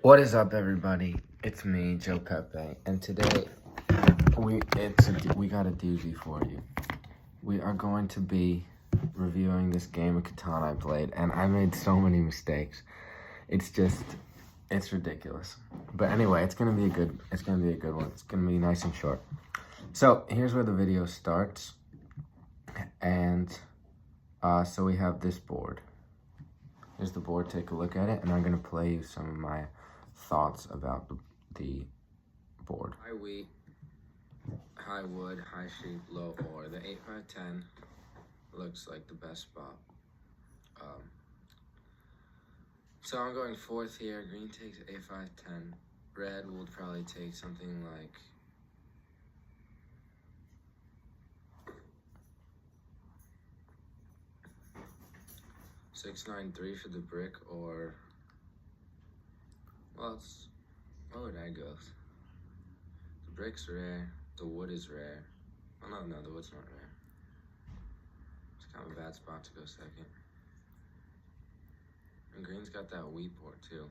What is up, everybody? It's me, Joe Pepe, and today we got a doozy for you. We are going to be reviewing this game of Catan I played, and I made so many mistakes. It's ridiculous. But anyway, it's gonna be a good one. It's gonna be nice and short. So here's where the video starts, and so we have this board. Here's the board. Take a look at it, and I'm gonna play you some of my thoughts about the board. High wheat, high wood, high sheep, low ore. The 8-5-10 looks like the best spot. So I'm going fourth here. Green takes 8-5-10. Red will probably take something like 6-9-3 for the brick, or well, what would I go? The brick's rare, the wood is rare. Oh no, the wood's not rare. It's kind of a bad spot to go second. And green's got that wheat port too.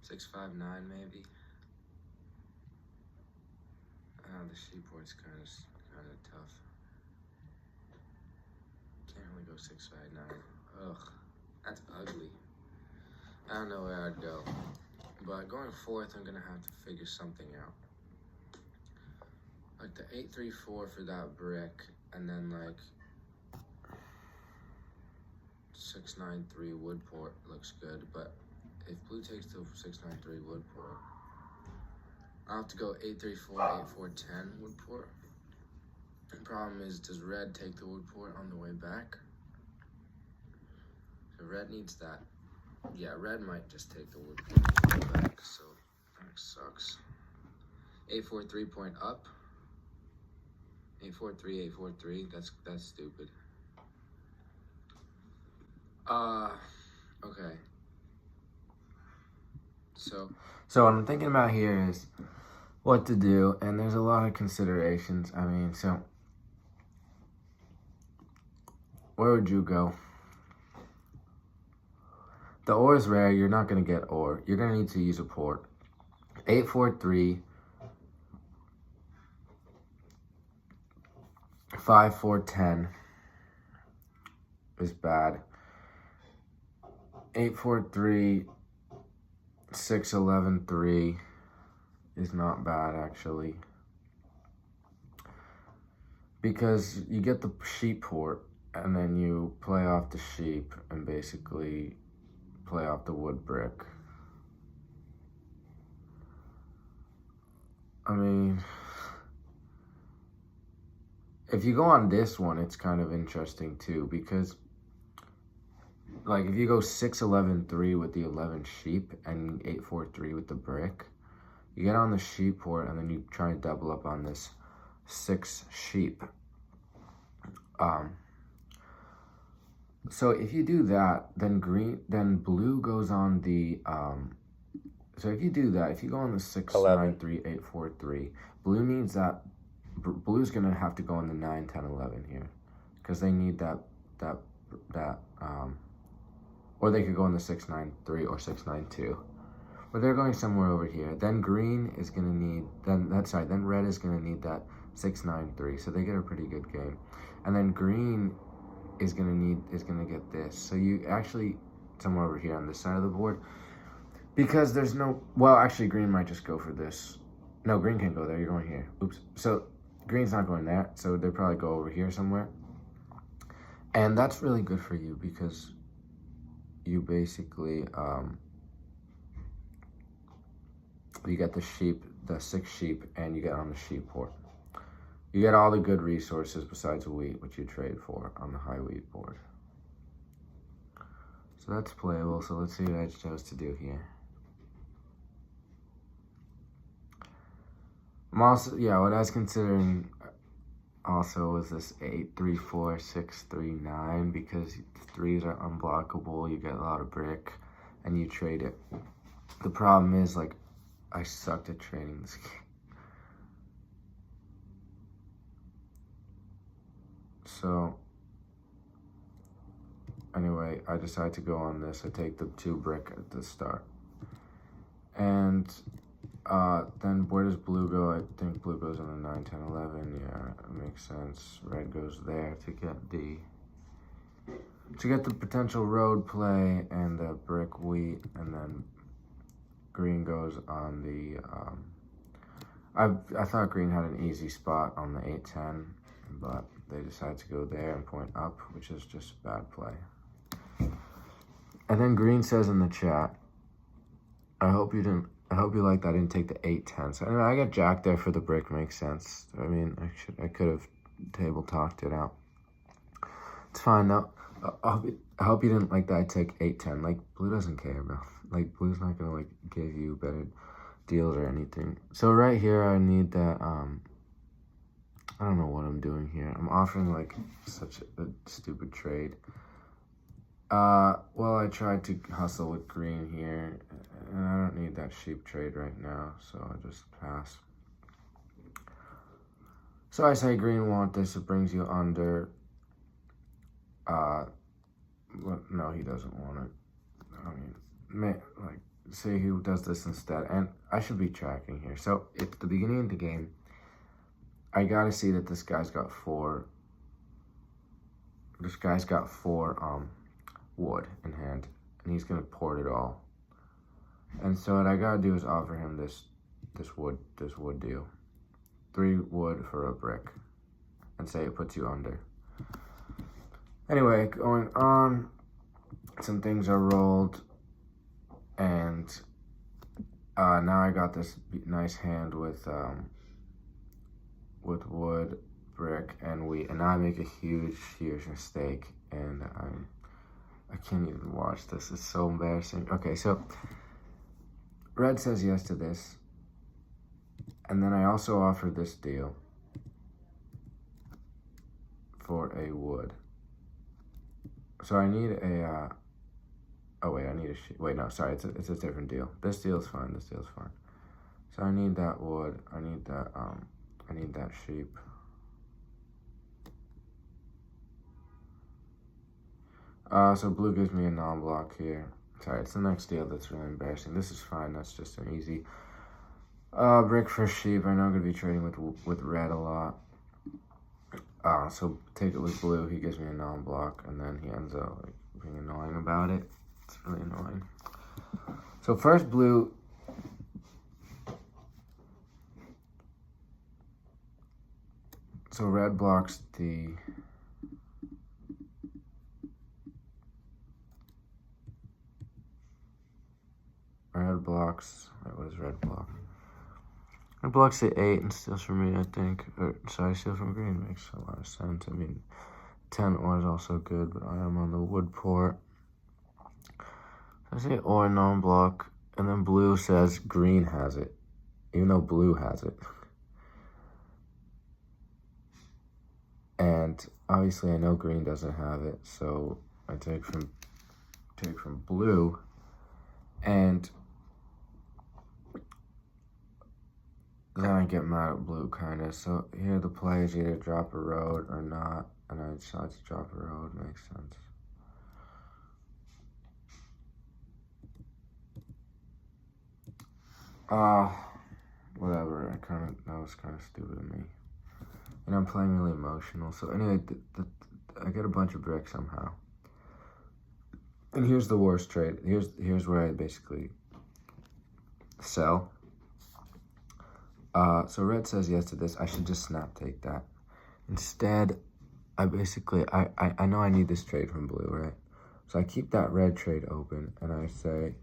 6-5-9 maybe. The sheep port's kind of tough. Can't really go 6-5-9. Ugh, that's ugly. I don't know where I'd go, but going fourth, I'm gonna have to figure something out. Like the 8-3-4 for that brick, and then like 6-9-3 wood port looks good, but if blue takes the 6-9-3 wood port, I'll have to go 8-3-4, 8-4-10 wood port. The problem is, does red take the wood port on the way back? So red needs that. Yeah, red might just take the wood port on the way back, so that sucks. 8-4-3 point up. 8-4-3, 8-4-3, that's stupid. Okay. So what I'm thinking about here is what to do, and there's a lot of considerations. I mean, so where would you go? The ore is rare. You're not going to get ore. You're going to need to use a port. 8-4-3, 5-4-10 is bad. 8-4-3, 6-11-3 is not bad, actually, because you get the sheep port, and then you play off the sheep and basically play off the wood brick. I mean, if you go on this one, it's kind of interesting too, because like if you go 6-11-3 with the 11 sheep and 8-4-3 with the brick, you get on the sheep port and then you try to double up on this 6 sheep. So if you do that, then blue goes on the, so if you do that, if you go on the 6-9-3, 8-4-3, blue needs that, blue's gonna have to go on the 9-10-11 here, because they need that, or they could go on the 6-9-3 or 6-9-2. But they're going somewhere over here. Then green is gonna need, then red is gonna need that 6-9-3, so they get a pretty good game. And then green is gonna get this. So you actually, somewhere over here on this side of the board, because there's no, well, actually green might just go for this. No, green can't go there, you're going here. Oops. So green's not going there, so they'll probably go over here somewhere. And that's really good for you, because you basically, you get the sheep, the 6 sheep, and you get on the sheep port. You get all the good resources besides wheat, which you trade for on the high wheat board. So that's playable, so let's see what I chose to do here. I'm also, what I was considering also was this 8-3-4, 6-3-9, because the 3s are unblockable, you get a lot of brick, and you trade it. The problem is, like, I sucked at trading this game. So anyway, I decide to go on this. I take the 2 brick at the start. And then where does blue go? I think blue goes on the 9, 10, 11. Yeah, it makes sense. Red goes there to get the potential road play and the brick wheat, and then green goes on the, I thought green had an easy spot on the 8, 10, but they decide to go there and point up, which is just a bad play. And then green says in the chat, I hope you like that I didn't take the 8, 10. So anyway, I got jack there for the brick, makes sense. I mean, I could have table talked it out. It's fine though. I hope you didn't like that I took 8, 10. Like, blue doesn't care, bro. Like, blue's not gonna, like, give you better deals or anything. So right here, I need that, I don't know what I'm doing here. I'm offering, like, such a stupid trade. Well, I tried to hustle with green here, and I don't need that sheep trade right now, so I just pass. So I say green want this, it brings you under. No, he doesn't want it. I mean, like, say he does this instead, and I should be tracking here. So at the beginning of the game, I gotta see that this guy's got 4. This guy's got 4 wood in hand, and he's gonna port it all. And so what I gotta do is offer him this wood deal, 3 wood for a brick, and say it puts you under. Anyway, going on, some things are rolled, and now I got this nice hand with wood, brick, and wheat, and now I make a huge mistake, and I can't even watch this. It's so embarrassing. Okay, so red says yes to this, and then I also offer this deal for a wood. So I need a, oh wait, I need a sheep. Wait, no, sorry, it's a different deal. This deal's fine, this deal's fine. So I need that wood, I need that sheep. So blue gives me a non-block here. Sorry, it's the next deal that's really embarrassing. This is fine, that's just an easy brick for sheep. I know I'm gonna be trading with red a lot. So take it with blue, he gives me a non-block, and then he ends up like being annoying about it. It's really annoying. So first blue, so red blocks the, red blocks, wait, what does red block? Red blocks the 8 and steals from me, I think. Or, sorry, steals from green makes a lot of sense. I mean, 10 ore is also good, but I am on the wood port. I say ore non-block, and then blue says green has it, even though blue has it. And obviously I know green doesn't have it, so I take from blue, and then I get mad at blue, kind of. So here the play is either drop a road or not, and I decide to drop a road. Makes sense. Whatever. That was kind of stupid of me. And I'm playing really emotional. So anyway, I get a bunch of bricks somehow. And here's the worst trade. Here's where I basically sell. So red says yes to this. I should just snap take that. Instead, I know I need this trade from blue, right? So I keep that red trade open, and I say,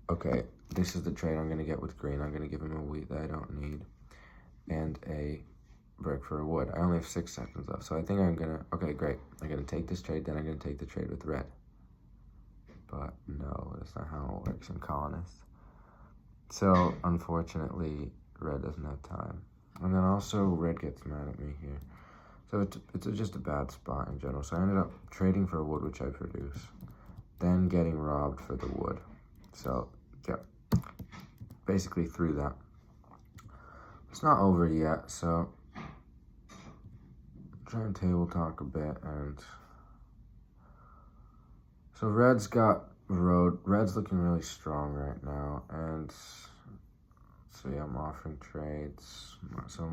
okay, this is the trade I'm gonna get with green. I'm gonna give him a wheat that I don't need, and a brick for a wood. I only have 6 seconds left, so I think I'm gonna, okay, great. I'm gonna take this trade, then I'm gonna take the trade with red. But no, that's not how it works in Colonists. So, unfortunately, red doesn't have time. And then also, red gets mad at me here. So it's just a bad spot in general. So I ended up trading for wood, which I produce, then getting robbed for the wood. So, yeah, basically through that. It's not over yet, so I'm trying to table talk a bit, and So red's got road. Red's looking really strong right now, and so yeah, I'm offering trades. So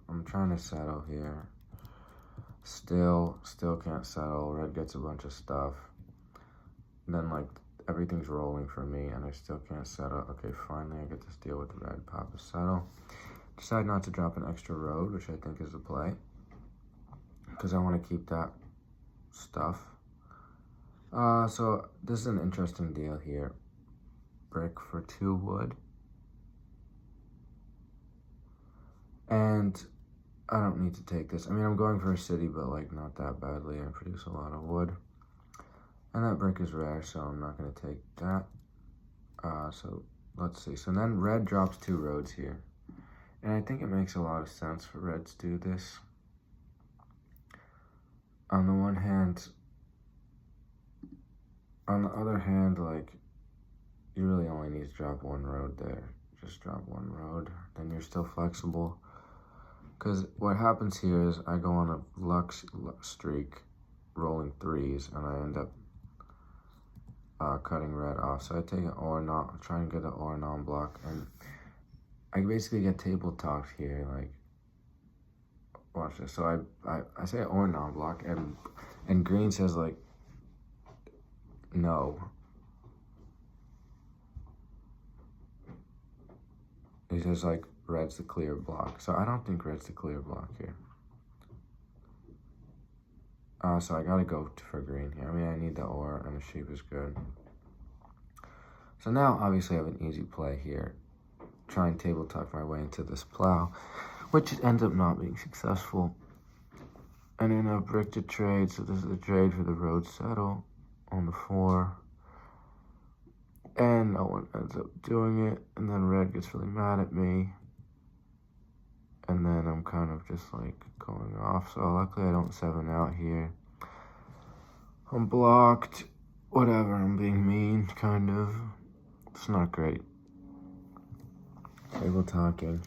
I'm trying to settle here. Still can't settle. Red gets a bunch of stuff. And then like everything's rolling for me, and I still can't settle. Okay, finally I get this deal with red. Pop a settle. Decide not to drop an extra road, which I think is a play, because I want to keep that stuff. So this is an interesting deal here. Brick for 2 wood. And I don't need to take this. I mean, I'm going for a city, but like not that badly. I produce a lot of wood. And that brick is rare, so I'm not going to take that. So let's see. So then red drops 2 roads here. And I think it makes a lot of sense for red to do this. On the one hand, on the other hand, like, you really only need to drop 1 road there. Just drop 1 road, then you're still flexible. Because what happens here is I go on a luck streak, rolling 3s, and I end up cutting red off. So I take an or not, try and get an or non-block, and I basically get table talked here. Like, watch this. So I say or non-block, and green says like no. He says like red's the clear block. So I don't think red's the clear block here. So I gotta go for green here. I mean, I need the or, and the sheep is good. So now, obviously, I have an easy play here. Try and table tuck my way into this plow, which ends up not being successful. And then I brick to trade. So this is a trade for the road settle on the 4. And no one ends up doing it. And then red gets really mad at me. And then I'm kind of just like going off. So luckily I don't 7 out here. I'm blocked. Whatever, I'm being mean, kind of. It's not great. Table talking.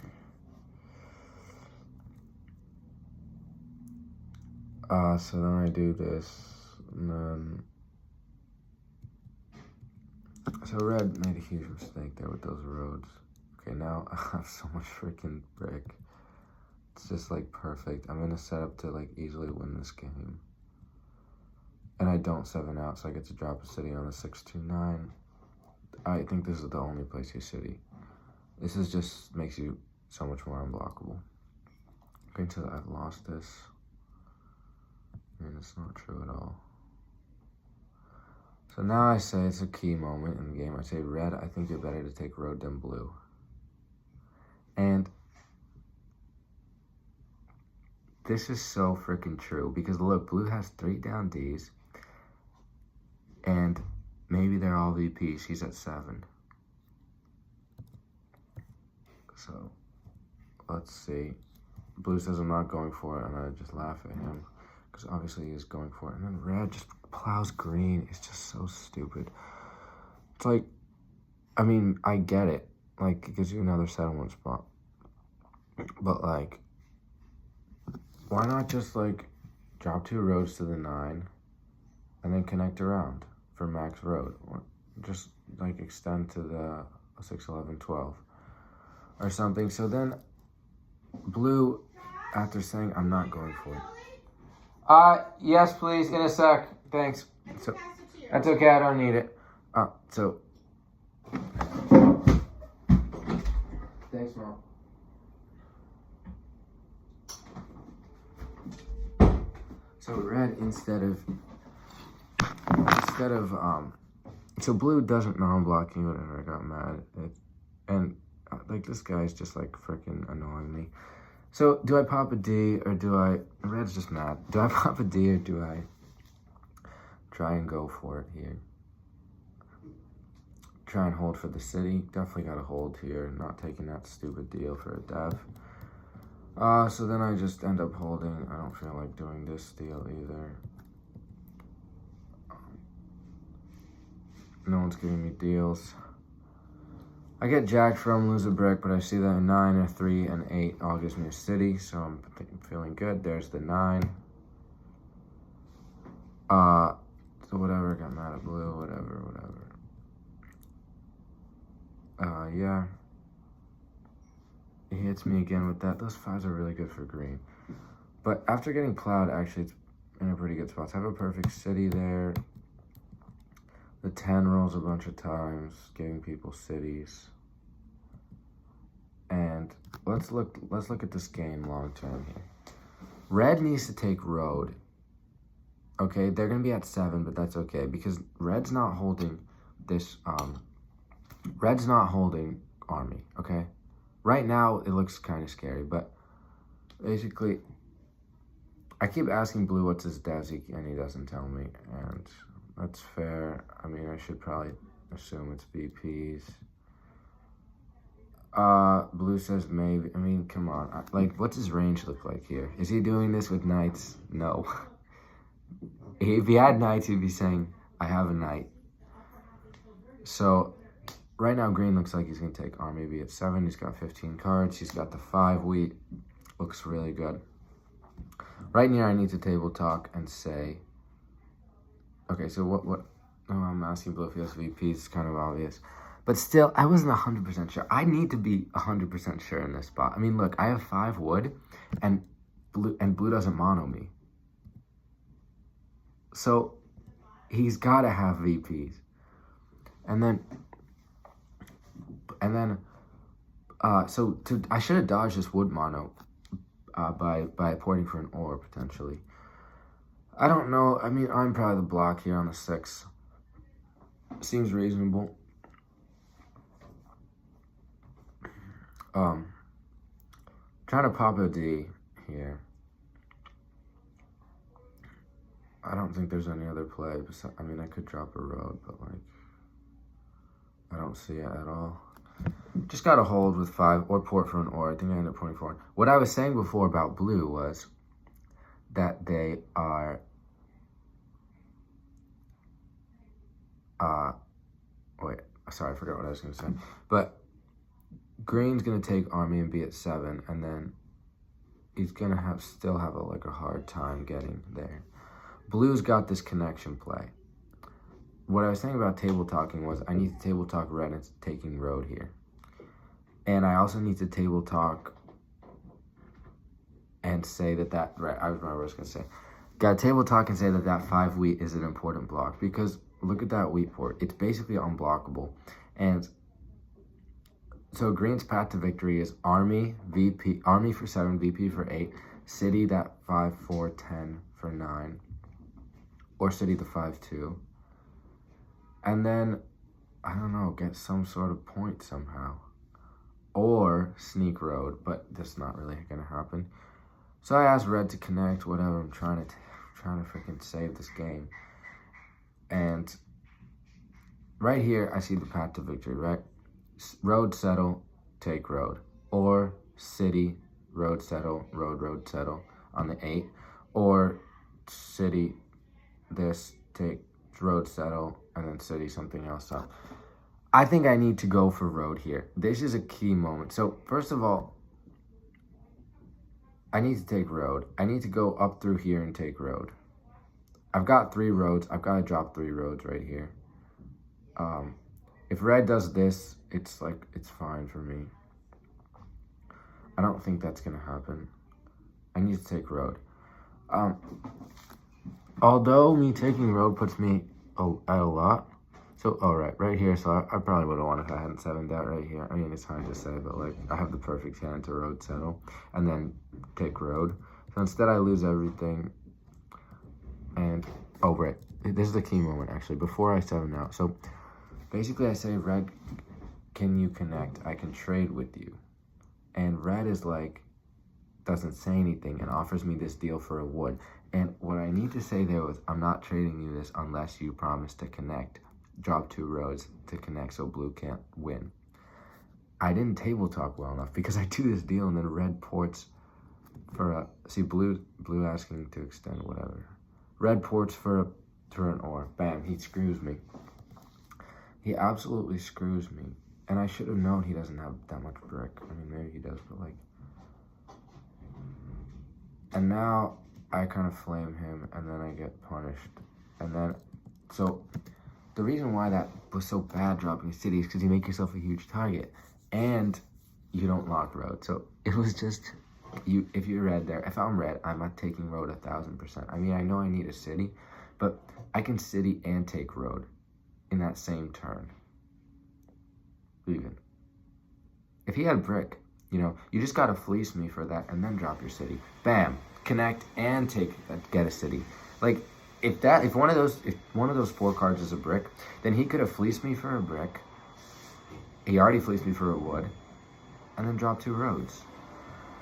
So then I do this, and then... So red made a huge mistake there with those roads. Okay, now I have so much freaking brick. It's just like perfect. I'm in a setup to like easily win this game. And I don't 7 out, so I get to drop a city on the 629. I think this is the only place you city. This is just makes you so much more unblockable. Okay, until I've lost this. And it's not true at all. So now I say it's a key moment in the game. I say red, I think you're better to take road than blue. And this is so freaking true, because look, blue has 3 down Ds, and maybe they're all VPs. He's at 7. So let's see. Blue says I'm not going for it, and I just laugh at him, because obviously he is going for it. And then red just plows green. It's just so stupid. It's like, I mean, I get it. Like, it gives you another settlement spot. But like, why not just like drop 2 roads to the 9 and then connect around for max road? Or just like extend to the 6, 11, 12 or something. So then blue, after saying I'm not going for it. Yes, please, in a sec. Thanks. So that's okay, I don't need it. So thanks, Mom. So red instead of so blue doesn't non-block you, whatever. I got mad and like this guy's just like freaking annoying me. So do I pop a D or do I? Red's just mad. Do I pop a D or do I try and go for it here? Try and hold for the city. Definitely got to hold here. Not taking that stupid deal for a dev. So then I just end up holding. I don't feel like doing this deal either. No one's giving me deals. I get jacked from lose a brick, but I see that a 9, a 3, and 8 all gives me a city, so I'm feeling good. There's the 9. So whatever, got mad at blue, whatever. Yeah. He hits me again with that. Those 5s are really good for green. But after getting plowed, actually, it's in a pretty good spot. So I have a perfect city there. The 10 rolls a bunch of times, giving people cities. And let's look at this game long term here. Red needs to take road. Okay, they're gonna be at 7, but that's okay because red's not holding this. Red's not holding army. Okay, right now it looks kind of scary, but basically, I keep asking blue what's his DESI, and he doesn't tell me, and that's fair. I mean, I should probably assume it's VPs. Blue says maybe. I mean, come on. Like, what's his range look like here? Is he doing this with knights? No. If he had knights, he'd be saying, I have a knight. So, right now, green looks like he's going to take army B at 7. He's got 15 cards. He's got the 5 wheat. Looks really good. Right near, I need to table talk and say, okay, so what, oh, I'm asking blue if he has VPs. It's kind of obvious. But still, I wasn't 100% sure. I need to be 100% sure in this spot. I mean, look, I have 5 wood, and blue doesn't mono me. So, he's got to have VPs. And then, I should have dodged this wood mono by porting for an ore, potentially. I don't know. I mean, I'm probably the block here on the 6. Seems reasonable. Trying to pop a D here. I don't think there's any other play. I mean, I could drop a road, but like, I don't see it at all. Just got to hold with 5 or port for an ore. I think I ended up porting for 1. What I was saying before about blue was that they are, wait, sorry, I forgot what I was going to say. But green's going to take army and be at 7, and then he's going to still have a hard time getting there. Blue's got this connection play. What I was saying about table talking was I need to table talk red and taking road here. And I also need to table talk and say that right, I remember what I was going to say. Got to table talk and say that 5 wheat is an important block because look at that wheat port. It's basically unblockable. And so green's path to victory is army, VP, army for 7, VP for 8, city that 5, 4, 10 for 9, or city the 5, 2. And then, I don't know, get some sort of point somehow. Or sneak road, but that's not really going to happen. So I asked red to connect, whatever. I'm trying to freaking save this game. And right here, I see the path to victory, right? Road settle, take road. Or city, road settle, road settle on the 8. Or city, this, take road settle, and then city something else up. I think I need to go for road here. This is a key moment. So first of all, I need to take road. I need to go up through here and take road. I've got 3 roads. I've got to drop 3 roads right here. If red does this, it's fine for me. I don't think that's going to happen. I need to take road. Although me taking road puts me at a lot. So, right here. So I probably would have won if I hadn't 7'd that right here. I mean, it's hard to say, but like I have the perfect hand to road settle and then take road. So instead I lose everything. And, right. This is the key moment, actually, before I 7 out. So basically I say, red, can you connect? I can trade with you. And red is like, doesn't say anything and offers me this deal for a wood. And what I need to say there was, I'm not trading you this unless you promise to connect. Drop 2 roads to connect so blue can't win. I didn't table talk well enough because I do this deal and then red ports for see blue asking to extend whatever. Red ports for an ore. Bam, he screws me. He absolutely screws me. And I should have known he doesn't have that much brick. I mean, maybe he does, but like. And now I kind of flame him and then I get punished. And then So the reason why that was so bad dropping cities because you make yourself a huge target and you don't lock road. So it was just if you're red there, if I'm red, I'm not taking road 1,000%. I mean, I know I need a city, but I can city and take road in that same turn. Even if he had brick, you just gotta fleece me for that and then drop your city. Bam, connect and get a city. Like if one of those 4 cards is a brick, then he could have fleeced me for a brick. He already fleeced me for a wood, and then dropped 2 roads.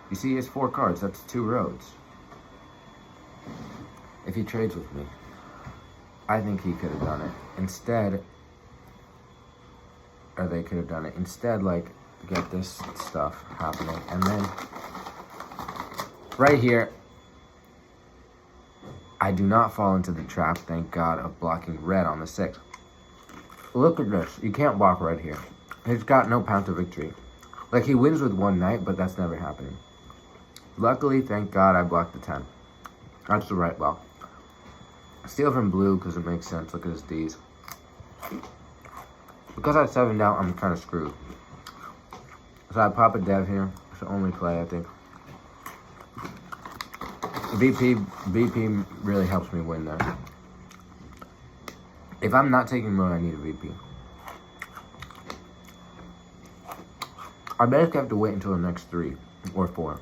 You see, he has 4 cards. That's 2 roads. If he trades with me, I think he could have done it instead. Or they could have done it instead. Like get this stuff happening, and then right here. I do not fall into the trap, thank God, of blocking red on the 6. Look at this. You can't block red here. He's got no path to victory. Like, he wins with 1 knight, but that's never happening. Luckily, thank God, I blocked the 10. That's the right block. Steal from blue, because it makes sense. Look at his Ds. Because I have 7 down, I'm kind of screwed. So I pop a dev here. It's the only play, I think. VP really helps me win there. If I'm not taking road, I need a VP. I basically have to wait until the next 3 or 4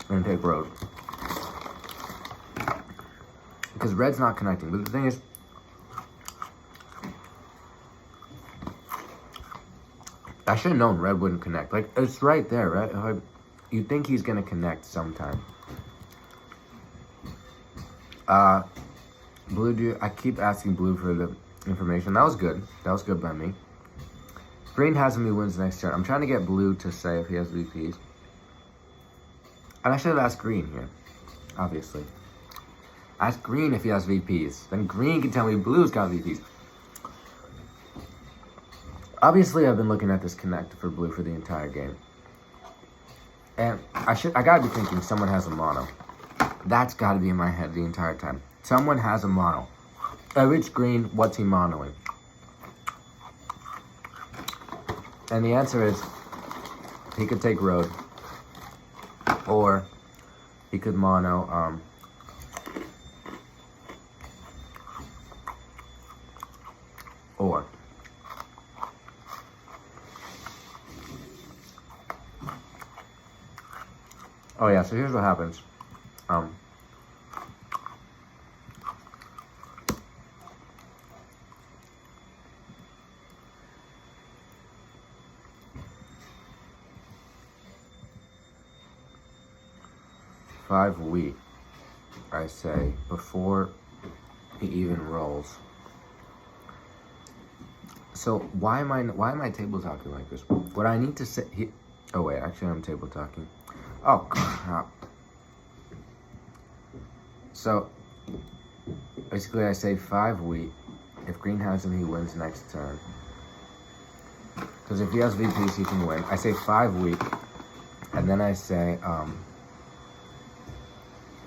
and take road. Because red's not connecting. But the thing is, I should have known red wouldn't connect. Like, it's right there, right? Like, you'd think he's going to connect sometime. Blue, I keep asking blue for the information. That was good. That was good by me. Green has him, he wins the next turn. I'm trying to get blue to say if he has VPs. And I should have asked green here, obviously. Ask green if he has VPs. Then green can tell me blue's got VPs. Obviously, I've been looking at this connect for blue for the entire game. And I gotta be thinking someone has a mono. That's gotta be in my head the entire time. Someone has a mono. Which green, what's he monoing? And the answer is, he could take road. Or, he could mono, or. Oh yeah, so here's what happens. 5 wheat, I say, before he even rolls. So why am I table talking like this? What I need to say, oh wait, actually I'm table talking. Oh crap. So basically I say 5 wheat. If green has him, he wins next turn. Because if he has VPs, he can win. I say 5 wheat, and then I say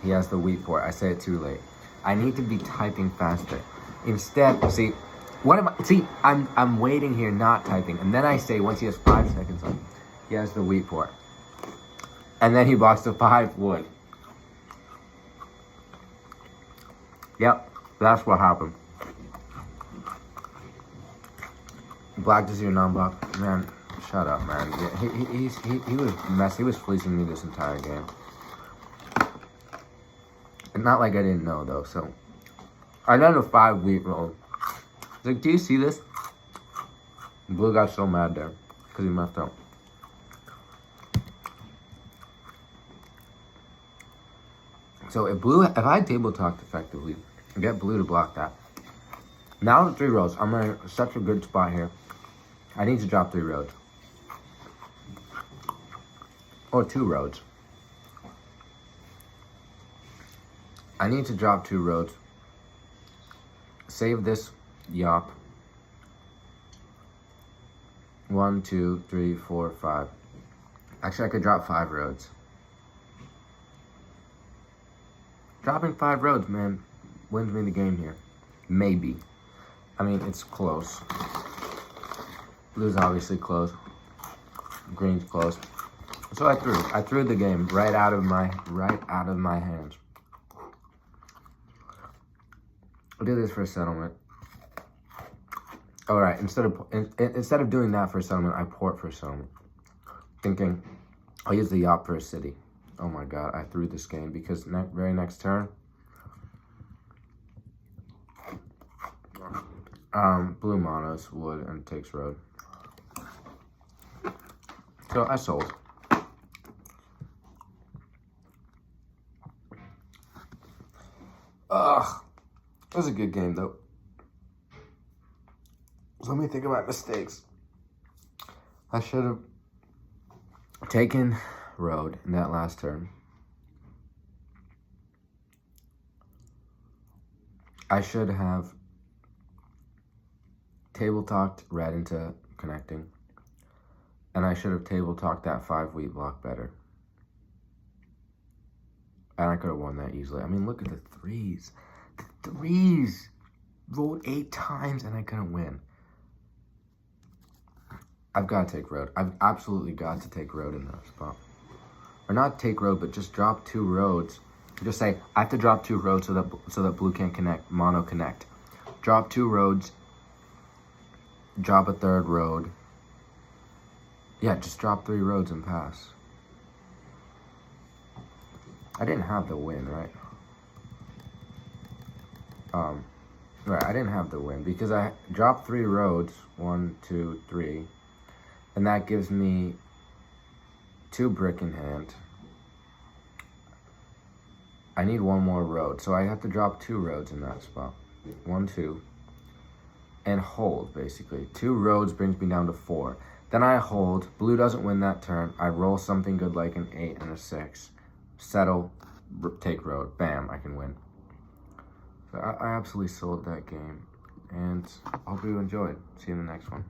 he has the wheat port. I say it too late. I need to be typing faster. Instead, see, what am I? See, I'm waiting here, not typing, and then I say once he has 5 seconds on, he has the wheat port, and then he blocks the 5 wood. Yep, that's what happened. Black to 0 non-block. Man, shut up, man. He was messy. He was fleecing me this entire game. And not like I didn't know though. So I done a 5 wheat roll. It's like, do you see this? Blue got so mad there because he messed up. So if I table talked effectively, get blue to block that. Now the 3 roads. I'm in such a good spot here. I need to drop 3 roads. Or 2 roads. I need to drop 2 roads. Save this yop. 1, 2, 3, 4, 5. Actually, I could drop 5 roads. Dropping 5 roads, man, wins me the game here. Maybe. I mean, it's close. Blue's obviously close. Green's close. So I threw the game right out of my hands. I'll do this for a settlement. All right, instead of doing that for a settlement, I port for a settlement. Thinking, I'll use the yacht for a city. Oh my god, I threw this game because very next turn, blue monos wood and takes road. So I sold. Ugh, it was a good game though. So let me think about mistakes. I should have taken road in that last turn. I should have table talked red into connecting. And I should have table talked that 5 wheat block better. And I could have won that easily. I mean, look at the threes. The threes rolled 8 times and I couldn't win. I've got to take road. I've absolutely got to take road in that spot. Or not take road, but just drop 2 roads. Just say, I have to drop 2 roads so that blue can't connect, mono connect. Drop 2 roads. Drop a 3rd road. Yeah, just drop 3 roads and pass. I didn't have the win, right? Right, I didn't have the win because I dropped 3 roads, 1, 2, 3, and that gives me 2 brick in hand. I need 1 more road, so I have to drop 2 roads in that spot. 1, 2, and hold, basically. 2 roads brings me down to 4. Then I hold. Blue doesn't win that turn. I roll something good like an 8 and a 6. Settle, take road. Bam, I can win. So I absolutely sold that game. And I hope you enjoyed. See you in the next one.